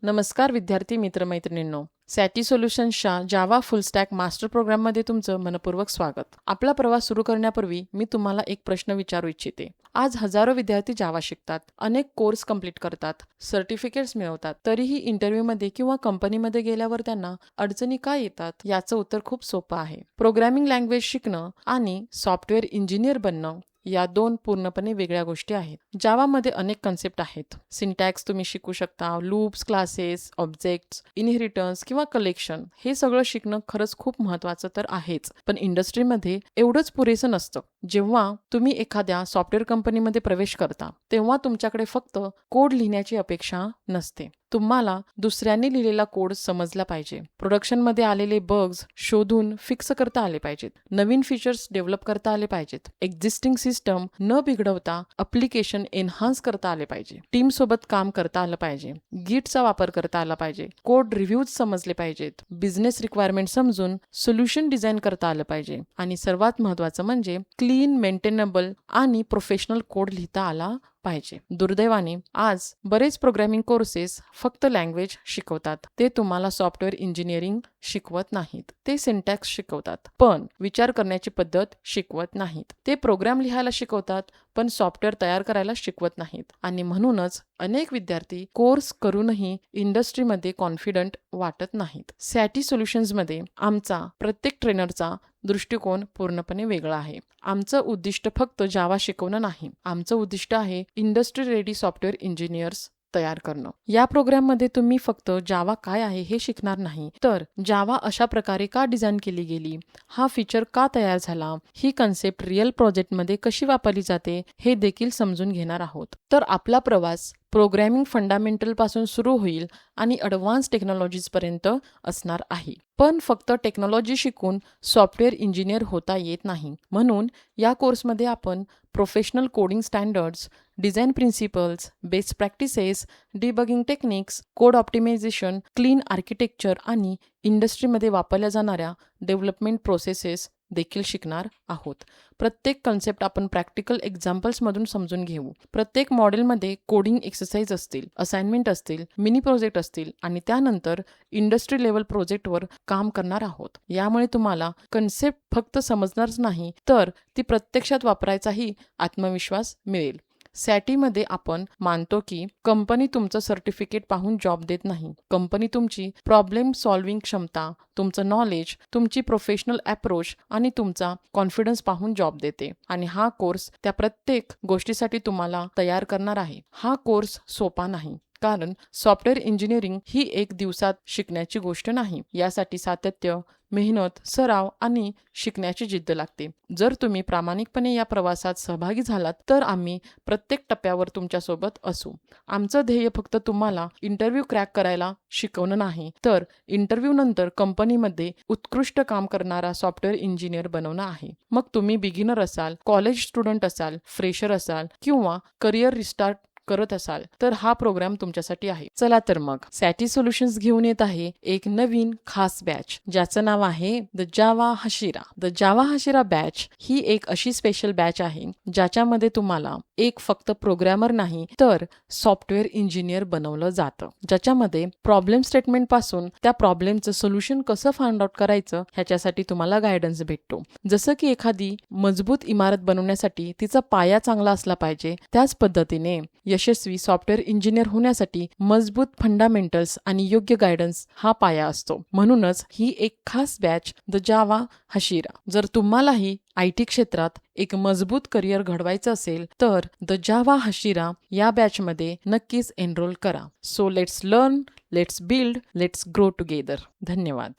नमस्कार विद्यार्थी मित्रमैत्रिणींनो, सॅटी सोल्युशन्सच्या Java full stack master प्रोग्राममध्ये तुमचं मनपूर्वक स्वागत. आपला प्रवास सुरू करण्यापूर्वी मी तुम्हाला एक प्रश्न विचारू इच्छिते. आज हजारो विद्यार्थी जावा शिकतात, अनेक कोर्स कंप्लीट करतात, सर्टिफिकेट्स मिळवतात, तरीही इंटरव्ह्यूमध्ये किंवा कंपनीमध्ये गेल्यावर त्यांना अडचणी का येतात? याचं उत्तर खूप सोपं आहे. प्रोग्रामिंग लँग्वेज शिकणं आणि सॉफ्टवेअर इंजिनियर बनणं या दोन पूर्णपणे वेगळ्या गोष्टी आहेत. जावामध्ये अनेक कन्सेप्ट आहेत. सिंटॅक्स तुम्ही शिकू शकता, लूप्स, क्लासेस, ऑब्जेक्ट्स, इनहेरिटन्स किंवा कलेक्शन, हे सगळं शिकणं खरंच खूप महत्त्वाचं तर आहेच. पण इंडस्ट्रीमध्ये एवढंच पुरेसं नसतं. जेव्हा तुम्ही एखाद्या सॉफ्टवेअर कंपनीमध्ये प्रवेश करता तेव्हा तुमच्याकडे फक्त कोड लिहिण्याची अपेक्षा नसते. तुम्हाला दुसऱ्यांनी लिहिलेला कोड समजला पाहिजे, प्रोडक्शनमध्ये आलेले बग्स शोधून फिक्स करता आले पाहिजेत, नवीन फीचर्स डेव्हलप करता आले पाहिजेत, एक्झिस्टिंग सिस्टम न बिघडवता ॲप्लिकेशन एन्हान्स करता आले पाहिजे, टीम सोबत काम करता आलं पाहिजे, गिटचा वापर करता आला पाहिजे, कोड रिव्ह्यूज समजले पाहिजेत, बिझनेस रिक्वायरमेंट समजून सोल्युशन डिझाईन करता आलं पाहिजे आणि सर्वात महत्त्वाचं म्हणजे क्लीन, मेंटेनेबल आणि प्रोफेशनल कोड लिहिता आला पाहिजे. दुर्दैवाने आज बरेच प्रोग्रामिंग कोर्सेस फक्त लँग्वेज शिकवतात. ते तुम्हाला सॉफ्टवेअर इंजिनिअरिंग शिकवत नाहीत. ते सिंटॅक्स शिकवतात, पण विचार करण्याची पद्धत शिकवत नाहीत. ते प्रोग्राम लिहायला शिकवतात, पण सॉफ्टवेअर तयार करायला शिकवत नाहीत. आणि म्हणूनच अनेक विद्यार्थी कोर्स करूनही इंडस्ट्रीमध्ये कॉन्फिडंट वाटत नाहीत. सॅटी सोल्युशन्समध्ये आमचा प्रत्येक ट्रेनरचा दृष्टिकोन पूर्णपणे वेगळा आहे. आमचं उद्दिष्ट फक्त जावा शिकवणं नाही. आमचं उद्दिष्ट आहे इंडस्ट्री रेडी सॉफ्टवेअर इंजिनियर्स तयार करणं. या प्रोग्राममध्ये तुम्ही फक्त जावा काय आहे हे शिकणार नाही, तर जावा अशा प्रकारे का डिझाईन केली गेली, हा फीचर का तयार झाला, ही कन्सेप्ट रिअल प्रोजेक्टमध्ये कशी वापरली जाते हे देखील समजून घेणार आहोत. तर आपला प्रवास प्रोग्रॅमिंग फंडामेंटल पासून सुरू होईल आणि ॲडव्हान्स टेक्नॉलॉजीज पर्यंत असणार आहे. पण फक्त टेक्नॉलॉजी शिकून सॉफ्टवेअर इंजिनियर होता येत नाही. म्हणून या कोर्समध्ये आपण professional coding standards, design principles, best practices, debugging techniques, code optimisation, clean architecture आणि इंडस्ट्रीमध्ये वापरल्या जाणाऱ्या डेव्हलपमेंट प्रोसेसेस देखील शिकणार आहोत. प्रत्येक कन्सेप्ट आपण प्रॅक्टिकल एक्झाम्पल्समधून समजून घेऊ. प्रत्येक मॉडेलमध्ये कोडिंग एक्सरसाइज असतील, असाइनमेंट असतील, मिनी प्रोजेक्ट असतील आणि त्यानंतर इंडस्ट्री लेवल प्रोजेक्टवर काम करणार आहोत. यामुळे तुम्हाला कन्सेप्ट फक्त समजणारच नाही, तर ती प्रत्यक्षात वापरायचाही आत्मविश्वास मिळेल. सॅटीमध्ये आपण मानतो की कंपनी तुमचं सर्टिफिकेट पाहून जॉब देत नाही. कंपनी तुमची प्रॉब्लेम सॉल्व्हिंग क्षमता, तुमचं नॉलेज, तुमची प्रोफेशनल अप्रोच आणि तुमचा कॉन्फिडन्स पाहून जॉब देते. आणि हा कोर्स त्या प्रत्येक गोष्टीसाठी तुम्हाला तयार करणार आहे. हा कोर्स सोपा नाही, कारण सॉफ्टवेअर इंजिनिअरिंग ही एक दिवसात शिकण्याची गोष्ट नाही. यासाठी सातत्य, मेहनत, सराव आणि शिकण्याची जिद्द लागते. जर तुम्ही प्रामाणिकपणे या प्रवासात सहभागी झालात तर आम्ही प्रत्येक टप्प्यावर तुमच्यासोबत असू. आमचं ध्येय फक्त तुम्हाला इंटरव्ह्यू क्रॅक करायला शिकवणं नाही, तर इंटरव्ह्यू नंतर कंपनीमध्ये उत्कृष्ट काम करणारा सॉफ्टवेअर इंजिनियर बनवणं आहे. मग तुम्ही बिगिनर असाल, कॉलेज स्टुडंट असाल, फ्रेशर असाल किंवा करिअर रिस्टार्ट करत असाल तर हा प्रोग्राम तुमच्यासाठी आहे. चला तर मग सॅटी सोल्युशन्स घेऊन येत आहे एक नवीन खास बॅच, ज्याचं नाव आहे the Java Hashira. The Java Hashira batch ही एक अशी स्पेशल बॅच आहे ज्याच्यामध्ये तुम्हाला एक फक्त प्रोग्रामर नाही तर सॉफ्टवेअर इंजिनियर बनवलं जातं, ज्याच्यामध्ये प्रॉब्लेम स्टेटमेंट पासून त्या प्रॉब्लेमचं सोल्युशन कसं फाइंड आउट करायचं ह्याच्यासाठी तुम्हाला गायडन्स भेटतो. जसं की एखादी मजबूत इमारत बनवण्यासाठी तिचा पाया चांगला असला पाहिजे, त्याच पद्धतीने यशस्वी सॉफ्टवेअर इंजिनियर होण्यासाठी मजबूत फंडामेंटल्स आणि योग्य गायडन्स हा पाया असतो. म्हणूनच ही एक खास बॅच द जावा हशिरा. जर तुम्हालाही IT क्षेत्रात एक मजबूत करिअर घडवायचं असेल तर द जावा हशिरा या बॅचमध्ये नक्कीच एनरोल करा. So let's learn, let's build, let's grow together. धन्यवाद.